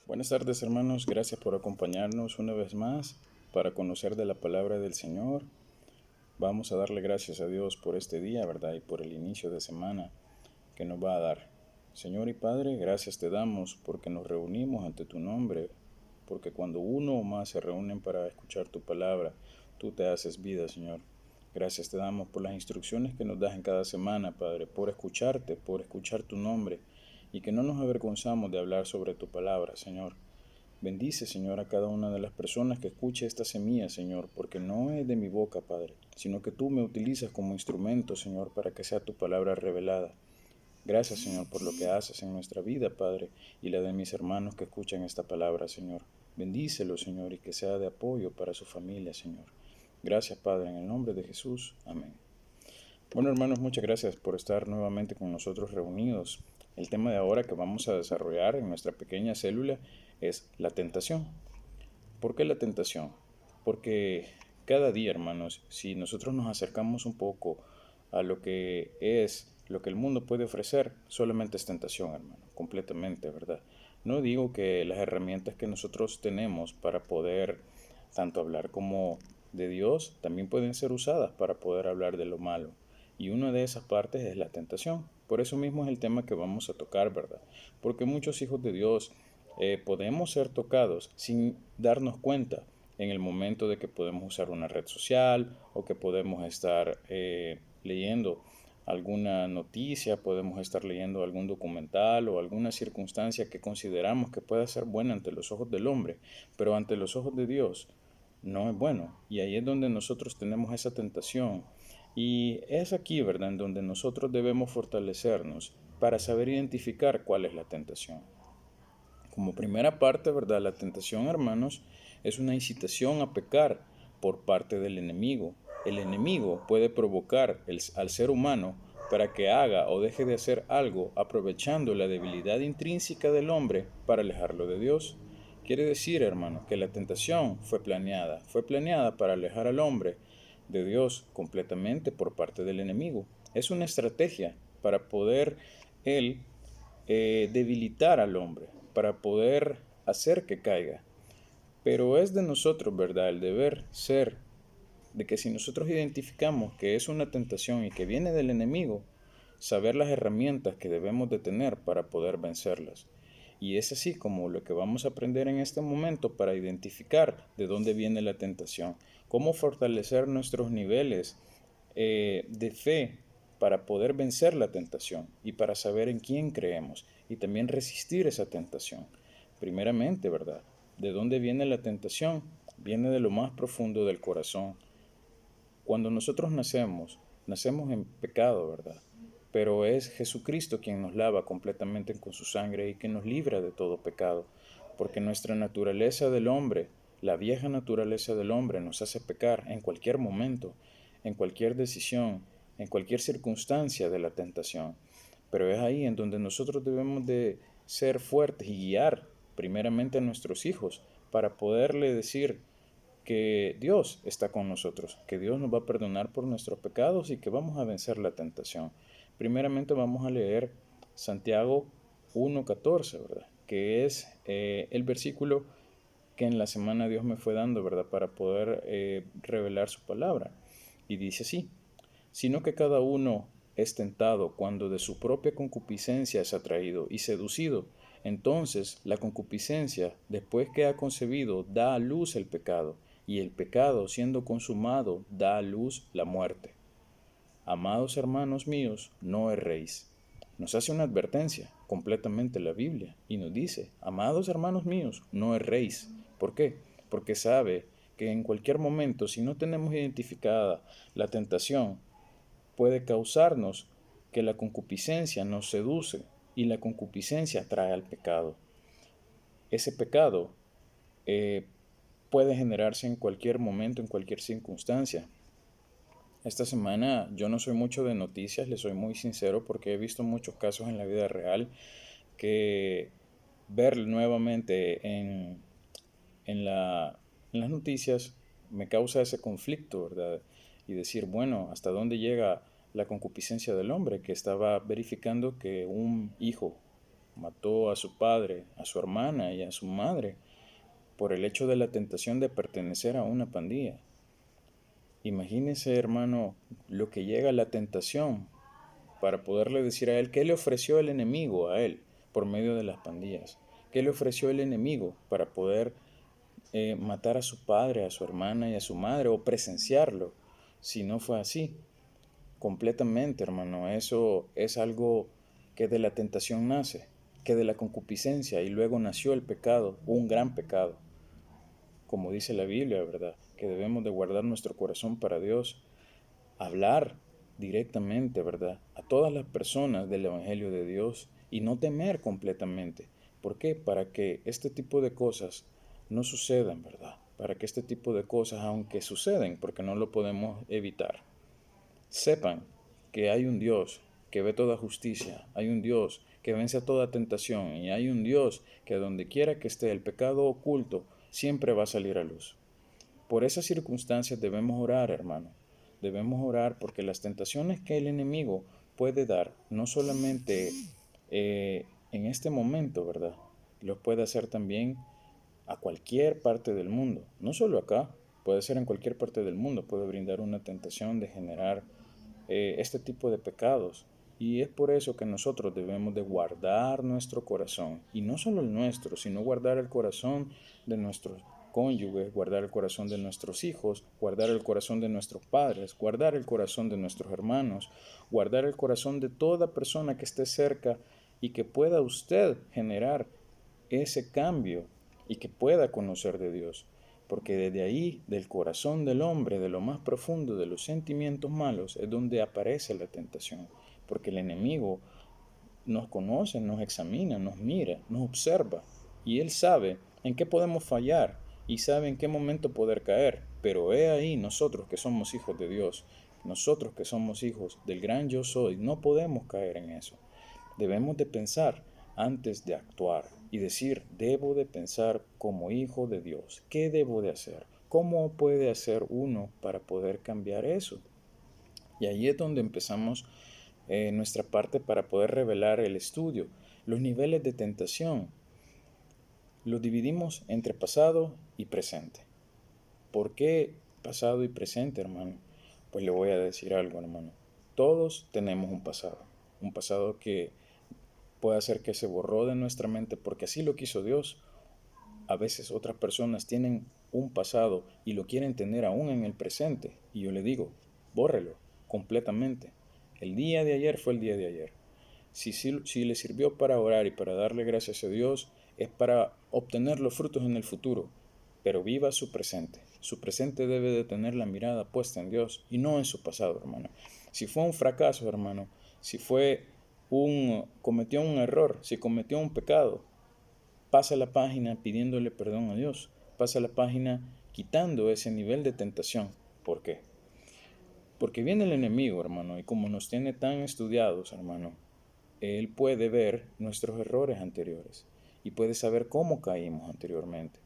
Buenas tardes, hermanos, gracias por acompañarnos una vez más para conocer de la palabra del Señor. Vamos a darle gracias a Dios por este día, ¿verdad? Y por el inicio de semana que nos va a dar. Señor y Padre, gracias te damos porque nos reunimos ante tu nombre, porque cuando uno o más se reúnen para escuchar tu palabra, tú te haces vida, Señor. Gracias te damos por las instrucciones que nos das en cada semana, Padre, por escucharte, por escuchar tu nombre, y que no nos avergonzamos de hablar sobre tu palabra, Señor. Bendice, Señor, a cada una de las personas que escuche esta semilla, Señor, porque no es de mi boca, Padre, sino que tú me utilizas como instrumento, Señor, para que sea tu palabra revelada. Gracias, Señor, por lo que haces en nuestra vida, Padre, y la de mis hermanos que escuchan esta palabra, Señor. Bendícelo, Señor, y que sea de apoyo para su familia, Señor. Gracias, Padre, en el nombre de Jesús. Amén. Bueno, hermanos, muchas gracias por estar nuevamente con nosotros reunidos. El tema de ahora que vamos a desarrollar en nuestra pequeña célula es la tentación. ¿Por qué la tentación? Porque cada día, hermanos, si nosotros nos acercamos un poco a lo que es, lo que el mundo puede ofrecer, solamente es tentación, hermano, completamente, ¿verdad? No digo que las herramientas que nosotros tenemos para poder tanto hablar como de Dios también pueden ser usadas para poder hablar de lo malo. Y una de esas partes es la tentación. Por eso mismo es el tema que vamos a tocar, ¿verdad? Porque muchos hijos de Dios podemos ser tocados sin darnos cuenta en el momento de que podemos usar una red social o que podemos estar leyendo alguna noticia, podemos estar leyendo algún documental o alguna circunstancia que consideramos que pueda ser buena ante los ojos del hombre, pero ante los ojos de Dios no es bueno. Y ahí es donde nosotros tenemos esa tentación. Y es aquí, ¿verdad?, en donde nosotros debemos fortalecernos para saber identificar cuál es la tentación. Como primera parte, ¿verdad? La tentación, hermanos, es una incitación a pecar por parte del enemigo. El enemigo puede provocar al ser humano para que haga o deje de hacer algo aprovechando la debilidad intrínseca del hombre para alejarlo de Dios. Quiere decir, hermanos, que la tentación fue planeada para alejar al hombre de Dios completamente por parte del enemigo. Es una estrategia para poder él debilitar al hombre, para poder hacer que caiga. Pero es de nosotros, ¿verdad?, el deber ser de que si nosotros identificamos que es una tentación y que viene del enemigo, saber las herramientas que debemos de tener para poder vencerlas. Y es así como lo que vamos a aprender en este momento para identificar de dónde viene la tentación, cómo fortalecer nuestros niveles de fe para poder vencer la tentación y para saber en quién creemos y también resistir esa tentación. Primeramente, ¿verdad? ¿De dónde viene la tentación? Viene de lo más profundo del corazón. Cuando nosotros nacemos en pecado, ¿verdad? Pero es Jesucristo quien nos lava completamente con su sangre y que nos libra de todo pecado, porque nuestra naturaleza del hombre, la vieja naturaleza del hombre, nos hace pecar en cualquier momento, en cualquier decisión, en cualquier circunstancia de la tentación. Pero es ahí en donde nosotros debemos de ser fuertes y guiar primeramente a nuestros hijos para poderle decir que Dios está con nosotros, que Dios nos va a perdonar por nuestros pecados y que vamos a vencer la tentación. Primeramente vamos a leer Santiago 1:14, ¿verdad? Que es el versículo que en la semana Dios me fue dando, ¿verdad? Para poder revelar su palabra. Y dice así: sino que cada uno es tentado cuando de su propia concupiscencia es atraído y seducido. Entonces la concupiscencia, después que ha concebido, da a luz el pecado, y el pecado, siendo consumado, da a luz la muerte. Amados hermanos míos, no erréis. Nos hace una advertencia completamente la Biblia y nos dice: amados hermanos míos, no erréis. ¿Por qué? Porque sabe que en cualquier momento, si no tenemos identificada la tentación, puede causarnos que la concupiscencia nos seduce y la concupiscencia atrae al pecado. Ese pecado eh, puede generarse en cualquier momento, en cualquier circunstancia. Esta semana yo no soy mucho de noticias, le soy muy sincero, porque he visto muchos casos en la vida real que ver nuevamente en las noticias me causa ese conflicto, ¿verdad? Y decir, bueno, ¿hasta dónde llega la concupiscencia del hombre? Que estaba verificando que un hijo mató a su padre, a su hermana y a su madre por el hecho de la tentación de pertenecer a una pandilla. Imagínese, hermano, lo que llega a la tentación para poderle decir a él qué le ofreció el enemigo a él por medio de las pandillas. ¿Qué le ofreció el enemigo para poder matar a su padre, a su hermana y a su madre o presenciarlo? Si no fue así, completamente, hermano, eso es algo que de la tentación nace, que de la concupiscencia y luego nació el pecado, un gran pecado. Como dice la Biblia, ¿verdad? Que debemos de guardar nuestro corazón para Dios, hablar directamente, ¿verdad? A todas las personas del Evangelio de Dios y no temer completamente. ¿Por qué? Para que este tipo de cosas no sucedan, ¿verdad? Para que este tipo de cosas, aunque suceden, porque no lo podemos evitar, sepan que hay un Dios que ve toda justicia, hay un Dios que vence a toda tentación y hay un Dios que donde quiera que esté el pecado oculto siempre va a salir a luz. Por esas circunstancias debemos orar, hermano. Debemos orar porque las tentaciones que el enemigo puede dar, no solamente en este momento, ¿verdad? Los puede hacer también a cualquier parte del mundo. No solo acá, puede ser en cualquier parte del mundo. Puede brindar una tentación de generar este tipo de pecados. Y es por eso que nosotros debemos de guardar nuestro corazón. Y no solo el nuestro, sino guardar el corazón de nuestros cónyuges, guardar el corazón de nuestros hijos, guardar el corazón de nuestros padres, guardar el corazón de nuestros hermanos, guardar el corazón de toda persona que esté cerca y que pueda usted generar ese cambio y que pueda conocer de Dios. Porque desde ahí, del corazón del hombre, de lo más profundo de los sentimientos malos, es donde aparece la tentación. Porque el enemigo nos conoce, nos examina, nos mira, nos observa. Y él sabe en qué podemos fallar y sabe en qué momento poder caer. Pero he ahí nosotros que somos hijos de Dios, nosotros que somos hijos del gran yo soy, no podemos caer en eso. Debemos de pensar antes de actuar y decir, debo de pensar como hijo de Dios. ¿Qué debo de hacer? ¿Cómo puede hacer uno para poder cambiar eso? Y ahí es donde empezamos nuestra parte para poder revelar el estudio. Los niveles de tentación los dividimos entre pasado y presente. ¿Por qué pasado y presente, hermano? Pues le voy a decir algo, hermano. Todos tenemos un pasado que puede ser que se borró de nuestra mente porque así lo quiso Dios. A veces otras personas tienen un pasado y lo quieren tener aún en el presente. Y yo le digo, bórrelo completamente. El día de ayer fue el día de ayer. Si le sirvió para orar y para darle gracias a Dios, es para obtener los frutos en el futuro. Pero viva su presente. Su presente debe de tener la mirada puesta en Dios y no en su pasado, hermano. Si fue un fracaso, hermano, si cometió un error, si cometió un pecado, pasa la página pidiéndole perdón a Dios. Pasa la página quitando ese nivel de tentación. ¿Por qué? Porque viene el enemigo, hermano, y como nos tiene tan estudiados, hermano, él puede ver nuestros errores anteriores y puede saber cómo caímos anteriormente.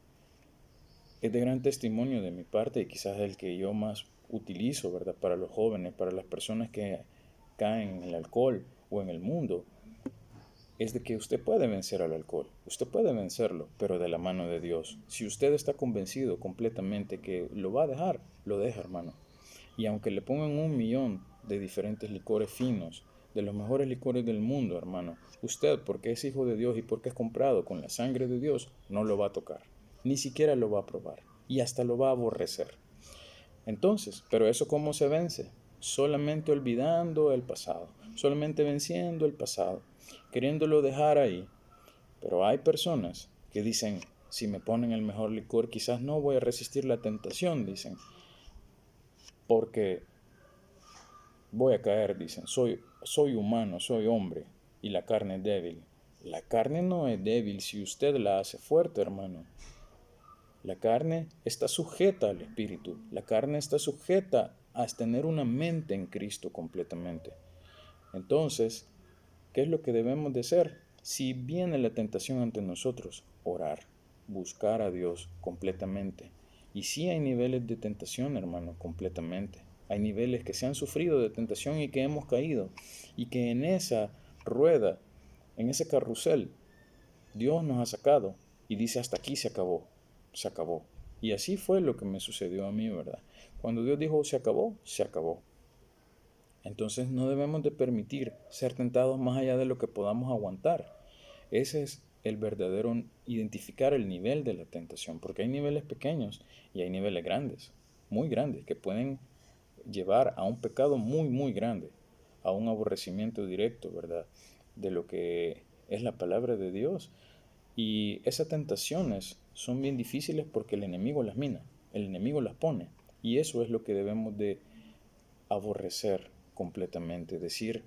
Es de gran testimonio de mi parte y quizás el que yo más utilizo, ¿verdad? Para los jóvenes, para las personas que caen en el alcohol o en el mundo, es de que usted puede vencer al alcohol, usted puede vencerlo, pero de la mano de Dios. Si usted está convencido completamente que lo va a dejar, lo deja, hermano. Y aunque le pongan 1 millón de diferentes licores finos, de los mejores licores del mundo, hermano, usted, porque es hijo de Dios y porque es comprado con la sangre de Dios, no lo va a tocar, ni siquiera lo va a probar, y hasta lo va a aborrecer. Entonces, ¿pero eso cómo se vence? Solamente olvidando el pasado, solamente venciendo el pasado, queriéndolo dejar ahí. Pero hay personas que dicen, si me ponen el mejor licor, quizás no voy a resistir la tentación, dicen, porque voy a caer, dicen, soy humano, soy hombre, y la carne es débil. La carne no es débil si usted la hace fuerte, hermano. La carne está sujeta al espíritu. La carne está sujeta a tener una mente en Cristo completamente. Entonces, ¿qué es lo que debemos de hacer? Si viene la tentación ante nosotros, orar, buscar a Dios completamente. Y sí hay niveles de tentación, hermano, completamente. Hay niveles que se han sufrido de tentación y que hemos caído. Y que en esa rueda, en ese carrusel, Dios nos ha sacado y dice hasta aquí se acabó, se acabó. Y así fue lo que me sucedió a mí, ¿verdad? Cuando Dios dijo se acabó, se acabó. Entonces no debemos de permitir ser tentados más allá de lo que podamos aguantar. Ese es el verdadero identificar el nivel de la tentación, porque hay niveles pequeños y hay niveles grandes, muy grandes, que pueden llevar a un pecado muy, muy grande, a un aborrecimiento directo, ¿verdad? De lo que es la palabra de Dios. Y esas tentaciones son bien difíciles porque el enemigo las mina, el enemigo las pone. Y eso es lo que debemos de aborrecer completamente, decir,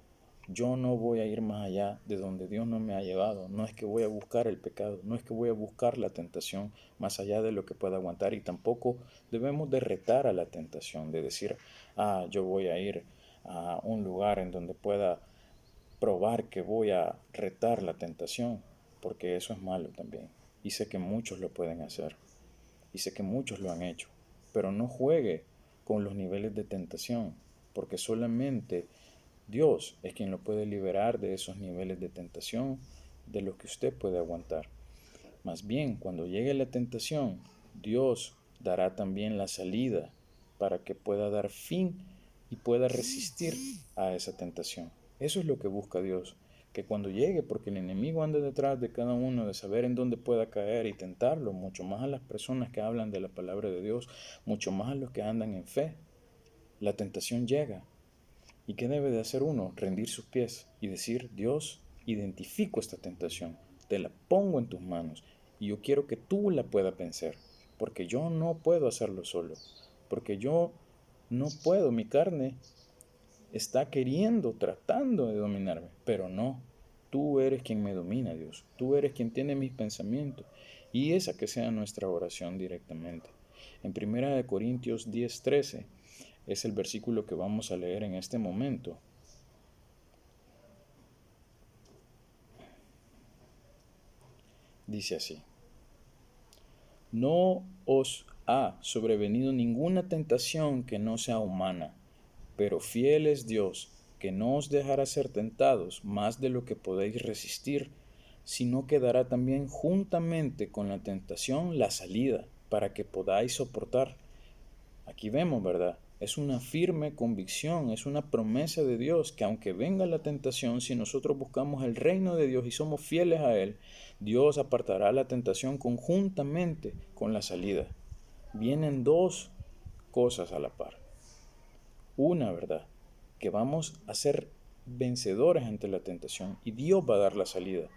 yo no voy a ir más allá de donde Dios no me ha llevado, no es que voy a buscar el pecado, no es que voy a buscar la tentación más allá de lo que pueda aguantar y tampoco debemos de retar a la tentación, de decir, yo voy a ir a un lugar en donde pueda probar que voy a retar la tentación, porque eso es malo también. Y sé que muchos lo pueden hacer, y sé que muchos lo han hecho, pero no juegue con los niveles de tentación, porque solamente Dios es quien lo puede liberar de esos niveles de tentación de los que usted puede aguantar. Más bien, cuando llegue la tentación, Dios dará también la salida para que pueda dar fin y pueda resistir a esa tentación. Eso es lo que busca Dios, que cuando llegue, porque el enemigo anda detrás de cada uno, de saber en dónde pueda caer y tentarlo, mucho más a las personas que hablan de la palabra de Dios, mucho más a los que andan en fe. La tentación llega. ¿Y qué debe de hacer uno? Rendir sus pies y decir, Dios, identifico esta tentación, te la pongo en tus manos y yo quiero que tú la puedas vencer, porque yo no puedo hacerlo solo, porque yo no puedo, mi carne está queriendo, tratando de dominarme, pero no, tú eres quien me domina, Dios, tú eres quien tiene mis pensamientos y esa que sea nuestra oración directamente. En 1 Corintios 10:13 es el versículo que vamos a leer en este momento. Dice así, no os ha sobrevenido ninguna tentación que no sea humana, pero fiel es Dios, que no os dejará ser tentados más de lo que podéis resistir, sino que dará también juntamente con la tentación la salida, para que podáis soportar. Aquí vemos, ¿verdad? Es una firme convicción, es una promesa de Dios que aunque venga la tentación, si nosotros buscamos el reino de Dios y somos fieles a Él, Dios apartará la tentación conjuntamente con la salida. Vienen dos cosas a la par. Una, ¿verdad? Que vamos a ser vencedores ante la tentación y Dios va a dar la salida.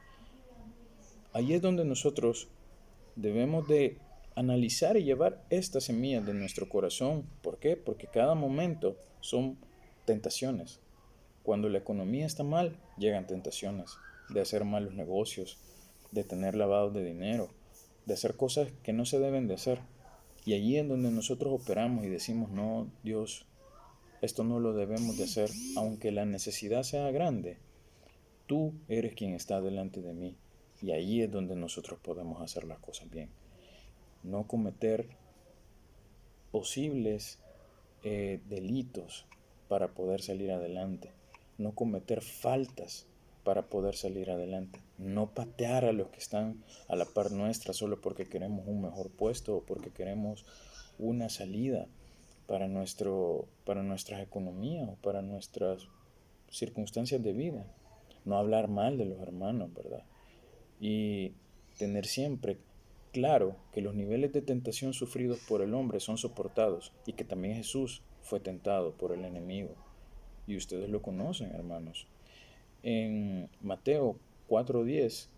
Ahí es donde nosotros debemos de analizar y llevar estas semillas de nuestro corazón. ¿Por qué? Porque cada momento son tentaciones. Cuando la economía está mal, llegan tentaciones de hacer malos negocios, de tener lavados de dinero, de hacer cosas que no se deben de hacer. Y allí es donde nosotros operamos y decimos, no, Dios, esto no lo debemos de hacer, aunque la necesidad sea grande. Tú eres quien está delante de mí. Y ahí es donde nosotros podemos hacer las cosas bien. No cometer posibles delitos para poder salir adelante, no cometer faltas para poder salir adelante, no patear a los que están a la par nuestra solo porque queremos un mejor puesto o porque queremos una salida para nuestras economías o para nuestras circunstancias de vida, no hablar mal de los hermanos, ¿verdad? Y tener siempre claro que los niveles de tentación sufridos por el hombre son soportados y que también Jesús fue tentado por el enemigo. Y ustedes lo conocen, hermanos. En Mateo 4:10,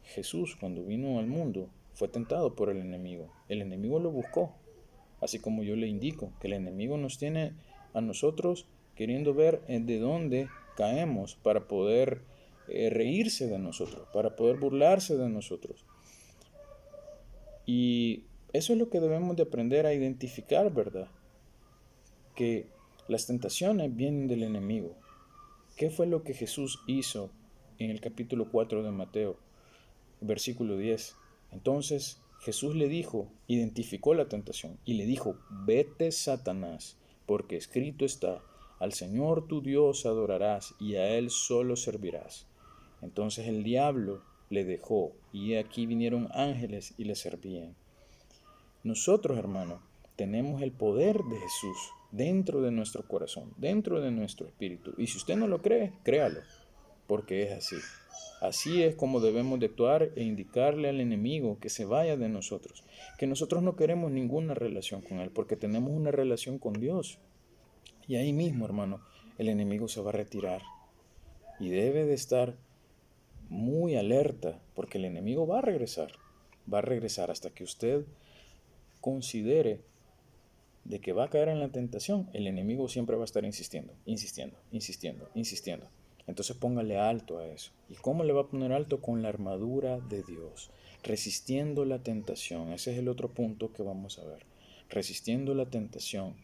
Jesús cuando vino al mundo fue tentado por el enemigo. El enemigo lo buscó, así como yo le indico, que el enemigo nos tiene a nosotros queriendo ver de dónde caemos para poder reírse de nosotros, para poder burlarse de nosotros. Y eso es lo que debemos de aprender a identificar, ¿verdad? Que las tentaciones vienen del enemigo. ¿Qué fue lo que Jesús hizo en el capítulo 4 de Mateo, versículo 10? Entonces Jesús le dijo, identificó la tentación y le dijo, vete Satanás, porque escrito está, al Señor tu Dios adorarás y a Él solo servirás. Entonces el diablo le dejó, y aquí vinieron ángeles y le servían. Nosotros, hermano, tenemos el poder de Jesús dentro de nuestro corazón, dentro de nuestro espíritu. Y si usted no lo cree, créalo, porque es así. Así es como debemos de actuar e indicarle al enemigo que se vaya de nosotros, que nosotros no queremos ninguna relación con él, porque tenemos una relación con Dios. Y ahí mismo, hermano, el enemigo se va a retirar. Y debe de estar muy alerta, porque el enemigo va a regresar. Va a regresar hasta que usted considere de que va a caer en la tentación. El enemigo siempre va a estar insistiendo, insistiendo, insistiendo, insistiendo. Entonces póngale alto a eso. ¿Y cómo le va a poner alto? Con la armadura de Dios, resistiendo la tentación. Ese es el otro punto que vamos a ver. Resistiendo la tentación.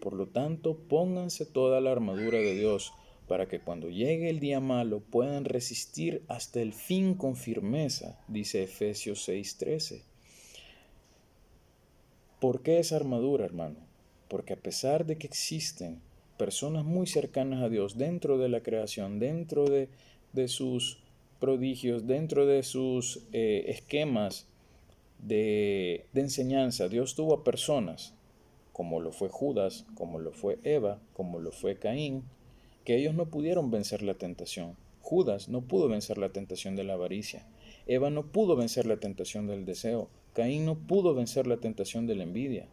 Por lo tanto, pónganse toda la armadura de Dios para que cuando llegue el día malo puedan resistir hasta el fin con firmeza, dice Efesios 6:13. ¿Por qué esa armadura, hermano? Porque a pesar de que existen personas muy cercanas a Dios dentro de la creación, dentro de sus prodigios, dentro de sus esquemas de enseñanza, Dios tuvo a personas, como lo fue Judas, como lo fue Eva, como lo fue Caín, que ellos no pudieron vencer la tentación. Judas no pudo vencer la tentación de la avaricia. Eva no pudo vencer la tentación del deseo. Caín no pudo vencer la tentación de la envidia.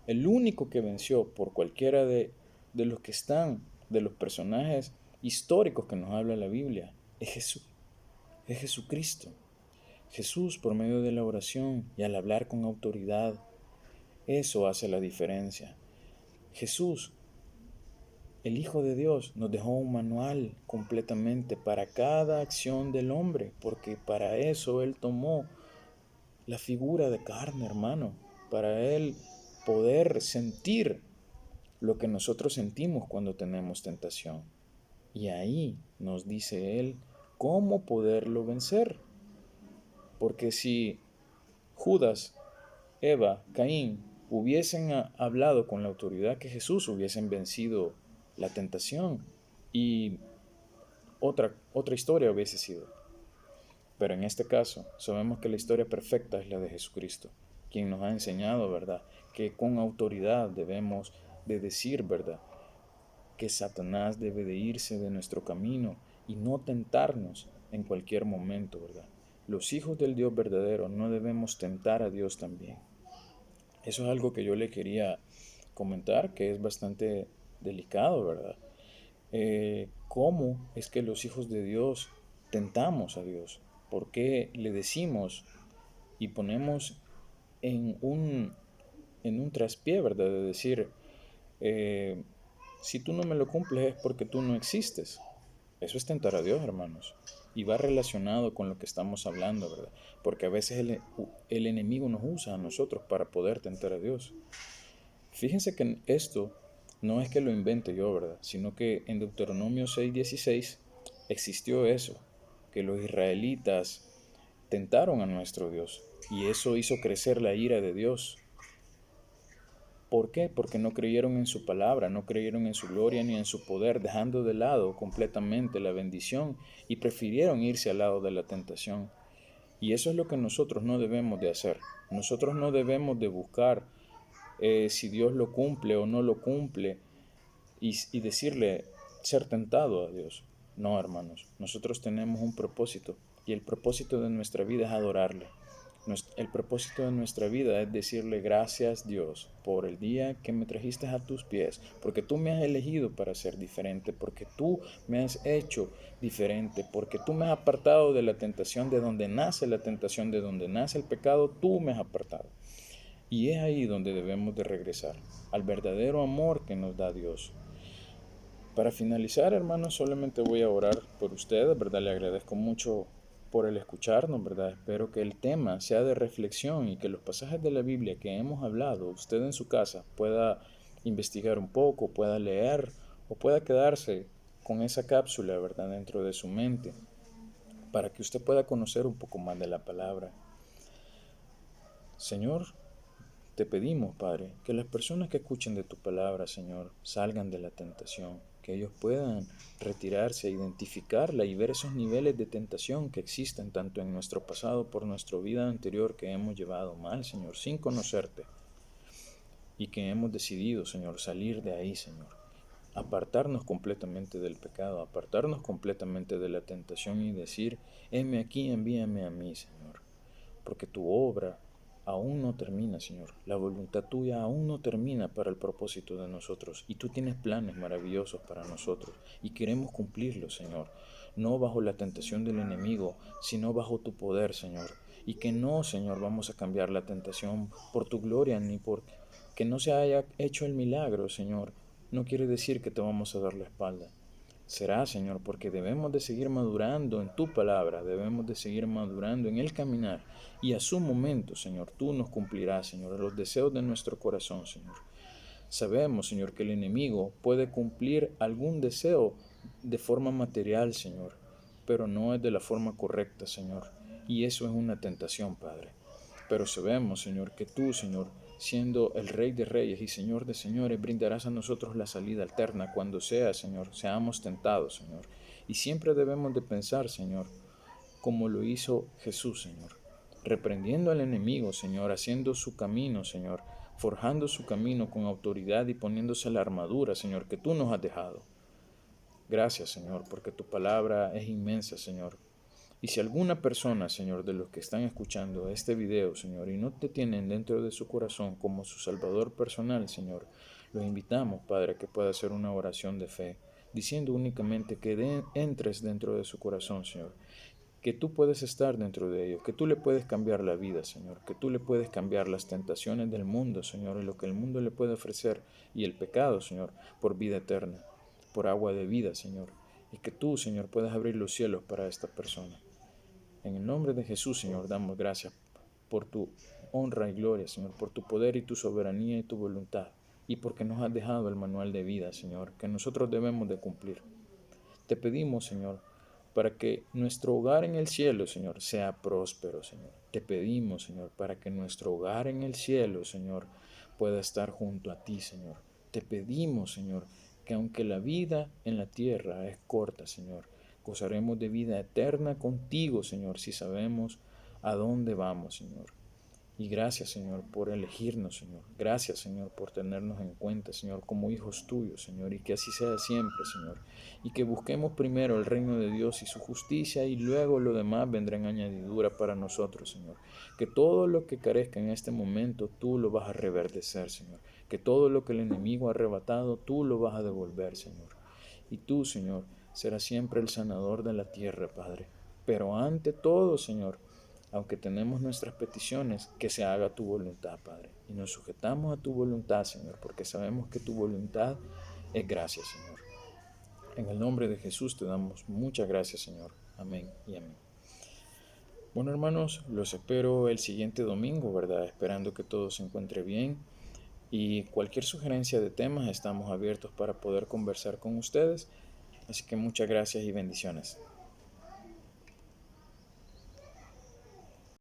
El único que venció por cualquiera de los que están, de los personajes históricos que nos habla la Biblia, es Jesús, es Jesucristo. Jesús por medio de la oración y al hablar con autoridad, eso hace la diferencia. Jesús, el Hijo de Dios, nos dejó un manual completamente para cada acción del hombre, porque para eso Él tomó la figura de carne, hermano, para Él poder sentir lo que nosotros sentimos cuando tenemos tentación. Y ahí nos dice Él cómo poderlo vencer. Porque si Judas, Eva, Caín hubiesen hablado con la autoridad que Jesús, hubiesen vencido la tentación y otra historia hubiese sido. Pero en este caso, sabemos que la historia perfecta es la de Jesucristo, quien nos ha enseñado, ¿verdad?, que con autoridad debemos de decir, ¿verdad?, que Satanás debe de irse de nuestro camino y no tentarnos en cualquier momento, ¿verdad? Los hijos del Dios verdadero no debemos tentar a Dios también. Eso es algo que yo le quería comentar, que es bastante delicado, ¿verdad? ¿Cómo es que los hijos de Dios tentamos a Dios? ¿Por qué le decimos y ponemos en un traspié, ¿verdad? De decir, eh, si tú no me lo cumples es porque tú no existes. Eso es tentar a Dios, hermanos. Y va relacionado con lo que estamos hablando, ¿verdad? Porque a veces el enemigo nos usa a nosotros para poder tentar a Dios. Fíjense que esto no es que lo invente yo, ¿verdad? Sino que en Deuteronomio 6:16 existió eso, que los israelitas tentaron a nuestro Dios y eso hizo crecer la ira de Dios. ¿Por qué? Porque no creyeron en su palabra, no creyeron en su gloria ni en su poder, dejando de lado completamente la bendición y prefirieron irse al lado de la tentación. Y eso es lo que nosotros no debemos de hacer. Nosotros no debemos de buscar si Dios lo cumple o no lo cumple y decirle ser tentado a Dios. No, hermanos, nosotros tenemos un propósito y el propósito de nuestra vida es adorarle. El propósito de nuestra vida es decirle gracias Dios por el día que me trajiste a tus pies, porque tú me has elegido para ser diferente, porque tú me has hecho diferente, porque tú me has apartado de la tentación, de donde nace la tentación, de donde nace el pecado, tú me has apartado. Y es ahí donde debemos de regresar, al verdadero amor que nos da Dios. Para finalizar, hermanos, solamente voy a orar por ustedes, ¿verdad? Le agradezco mucho por el escucharnos, ¿verdad? Espero que el tema sea de reflexión y que los pasajes de la Biblia que hemos hablado, usted en su casa pueda investigar un poco, pueda leer o pueda quedarse con esa cápsula, ¿verdad? Dentro de su mente, para que usted pueda conocer un poco más de la palabra. Señor, te pedimos, Padre, que las personas que escuchen de tu palabra, Señor, salgan de la tentación. que ellos puedan retirarse, identificarla y ver esos niveles de tentación que existen tanto en nuestro pasado por nuestra vida anterior que hemos llevado mal, Señor, sin conocerte, y que hemos decidido, Señor, salir de ahí, Señor. Apartarnos completamente del pecado, apartarnos completamente de la tentación y decir, heme aquí, envíame a mí, Señor, porque tu obra aún no termina, Señor. La voluntad tuya aún no termina para el propósito de nosotros. Y tú tienes planes maravillosos para nosotros. Y queremos cumplirlos, Señor. No bajo la tentación del enemigo, sino bajo tu poder, Señor. Y que no, Señor, vamos a cambiar la tentación por tu gloria, ni por que no se haya hecho el milagro, Señor. No quiere decir que te vamos a dar la espalda. Será, Señor, porque debemos de seguir madurando en tu palabra, debemos de seguir madurando en el caminar, y a su momento, Señor, tú nos cumplirás, Señor, los deseos de nuestro corazón, Señor. Sabemos, Señor, que el enemigo puede cumplir algún deseo de forma material, Señor, pero no es de la forma correcta, Señor, y eso es una tentación, Padre. Pero sabemos, Señor, que tú, Señor, siendo el Rey de Reyes y Señor de Señores, brindarás a nosotros la salida alterna cuando sea, Señor, seamos tentados, Señor. Y siempre debemos de pensar, Señor, como lo hizo Jesús, Señor, reprendiendo al enemigo, Señor, haciendo su camino, Señor, forjando su camino con autoridad y poniéndose la armadura, Señor, que tú nos has dejado. Gracias, Señor, porque tu palabra es inmensa, Señor. Y si alguna persona, Señor, de los que están escuchando este video, Señor, y no te tienen dentro de su corazón como su Salvador personal, Señor, los invitamos, Padre, a que pueda hacer una oración de fe, diciendo únicamente que entres dentro de su corazón, Señor, que tú puedes estar dentro de ellos, que tú le puedes cambiar la vida, Señor, que tú le puedes cambiar las tentaciones del mundo, Señor, y lo que el mundo le puede ofrecer, y el pecado, Señor, por vida eterna, por agua de vida, Señor, y que tú, Señor, puedas abrir los cielos para esta persona. En el nombre de Jesús, Señor, damos gracias por tu honra y gloria, Señor, por tu poder y tu soberanía y tu voluntad, y porque nos has dejado el manual de vida, Señor, que nosotros debemos de cumplir. Te pedimos, Señor, para que nuestro hogar en el cielo, Señor, sea próspero, Señor. Te pedimos, Señor, para que nuestro hogar en el cielo, Señor, pueda estar junto a ti, Señor. Te pedimos, Señor, que aunque la vida en la tierra es corta, Señor, gozaremos de vida eterna contigo, Señor, si sabemos a dónde vamos, Señor. Y gracias, Señor, por elegirnos, Señor. Gracias, Señor, por tenernos en cuenta, Señor, como hijos tuyos, Señor. Y que así sea siempre, Señor. Y que busquemos primero el reino de Dios y su justicia y luego lo demás vendrá en añadidura para nosotros, Señor. Que todo lo que carezca en este momento tú lo vas a reverdecer, Señor. Que todo lo que el enemigo ha arrebatado tú lo vas a devolver, Señor. Y tú, Señor, serás siempre el sanador de la tierra, Padre. Pero ante todo, Señor, aunque tenemos nuestras peticiones, que se haga tu voluntad, Padre. Y nos sujetamos a tu voluntad, Señor, porque sabemos que tu voluntad es gracia, Señor. En el nombre de Jesús te damos muchas gracias, Señor. Amén y amén. Bueno, hermanos, los espero el siguiente domingo, ¿verdad? Esperando que todo se encuentre bien. Y cualquier sugerencia de temas estamos abiertos para poder conversar con ustedes. Así que muchas gracias y bendiciones.